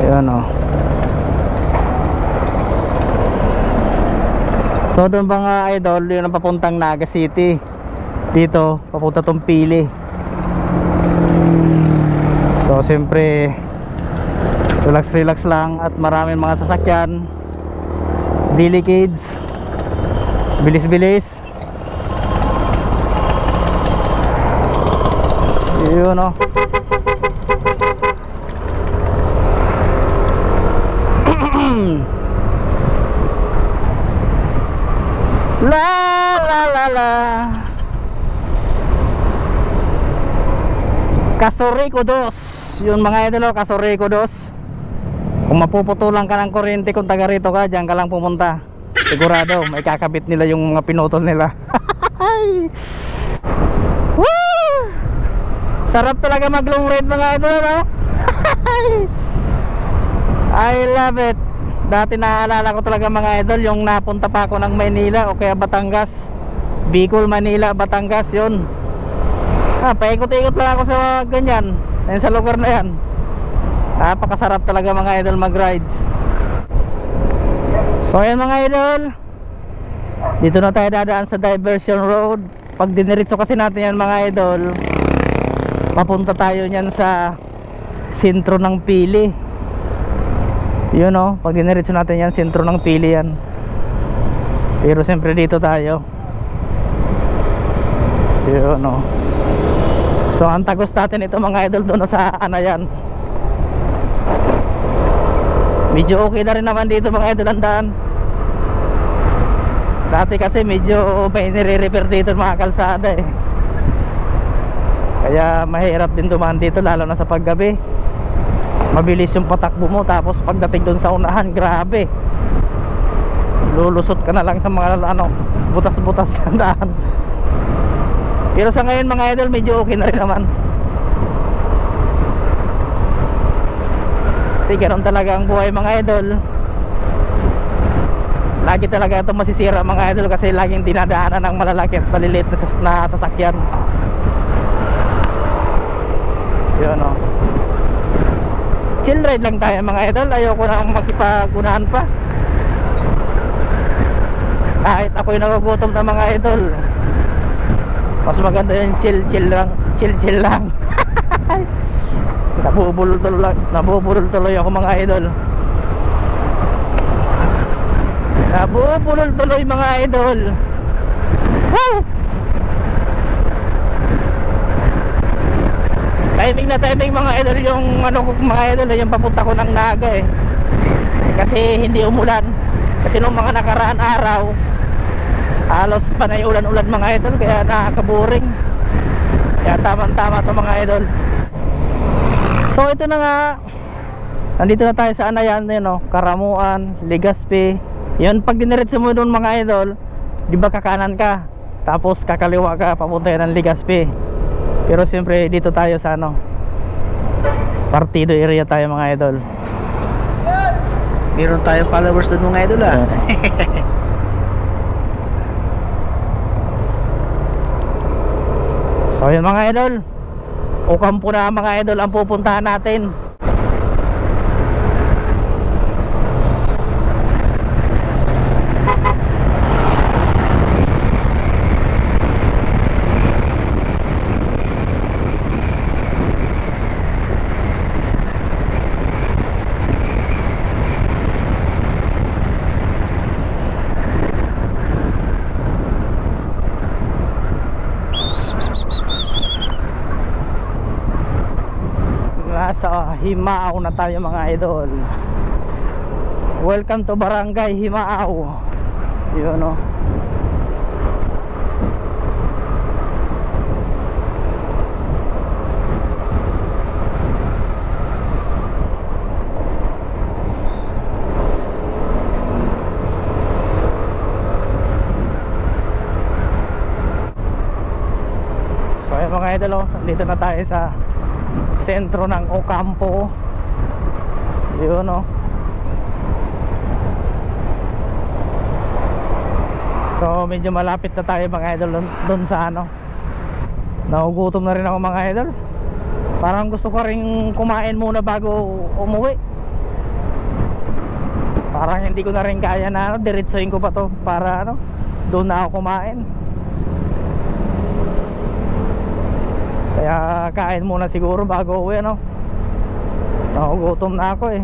Ayan o. So doon ba nga idol, yun ang papuntang Naga City. Dito papunta tong Pili. So siyempre relax lang at maraming mga sasakyan, delicates, bilis yun o. La la la la. Casorico 2. Yun mga idol, Casorico 2. Kung mapuputulan ka ng kuryente kung taga rito ka, dyan ka lang pumunta. Sigurado may kakabit nila yung mga pinutol nila. Woo! Sarap talaga mag long ride mga idol, no? I love it. Dati naaalala ko talaga mga idol, yung napunta pa ako ng Maynila o kaya Batangas, Bicol, Manila, Batangas, yun. Paikot-ikot lang ako sa ganyan, sa lugar na yan. Napakasarap talaga mga idol mag rides. So ayan mga idol, dito na tayo dadaan sa Diversion Road. Pag diniritso kasi natin yan mga idol, papunta tayo nyan sa sentro ng Pili. Yun o, pag diniritso natin yan, sentro ng Pili yan. Pero siyempre dito tayo. Yun o. So ang tagos natin ito mga idol doon sa Anayan. Medyo okay na rin naman dito mga idol ang daan. Dati kasi medyo may nire-repair dito mga kalsada eh. Kaya mahirap din dumaan dito lalo na sa paggabi. Mabilis yung patakbo mo, tapos pagdating doon sa unahan, grabe, lulusot ka na lang sa mga butas-butas ng daan. Pero sa ngayon mga idol, medyo okay na rin naman. Kasi ganoon talaga ang buhay mga idol. Lagi talaga ito masisira mga idol, kasi laging dinadaanan ng malalaki at maliliit na sasakyan. Yun o. Chill ride lang tayo mga idol. Ayoko na makipag-unahan pa. Kahit ako'y nagugutom na mga idol, mas maganda yung chill lang. Chill lang. Nabubulol tuloy ako mga idol. Nabubulol tuloy mga idol. Woo! Timing mga idol yung mga idol, yung papunta ko ng Naga eh. Kasi hindi umulan. Kasi nung mga nakaraan araw, halos panay ulan-ulan mga idol, kaya nakakaboring. Kaya tama-tama to mga idol. So ito na nga, nandito na tayo sa Anayan, yun o, Karamuan, Legazpi. Yun, pag diniretso mo doon mga idol, di ba kakanan ka, tapos kakaliwa ka, papunta yan ng Legazpi. Pero siyempre dito tayo sa Partido area tayo mga idol. Meron tayo followers doon mga idol ah. So yun mga idol, Ocampo na mga idol ang pupuntahan natin. Nasa Himao na tayo mga idol. Welcome to Barangay Himao. Yun o. So ayun mga idol o, dito na tayo sa sentro ng Ocampo. Yun o. So medyo malapit na tayo mga idol doon sa nagugutom na rin ako mga idol. Parang gusto ko rin kumain muna bago umuwi. Parang hindi ko na rin kaya na diretsuhin ko pa to para doon na ako kumain. Kaya kain muna siguro bago uwi. Nagugutom na ako eh.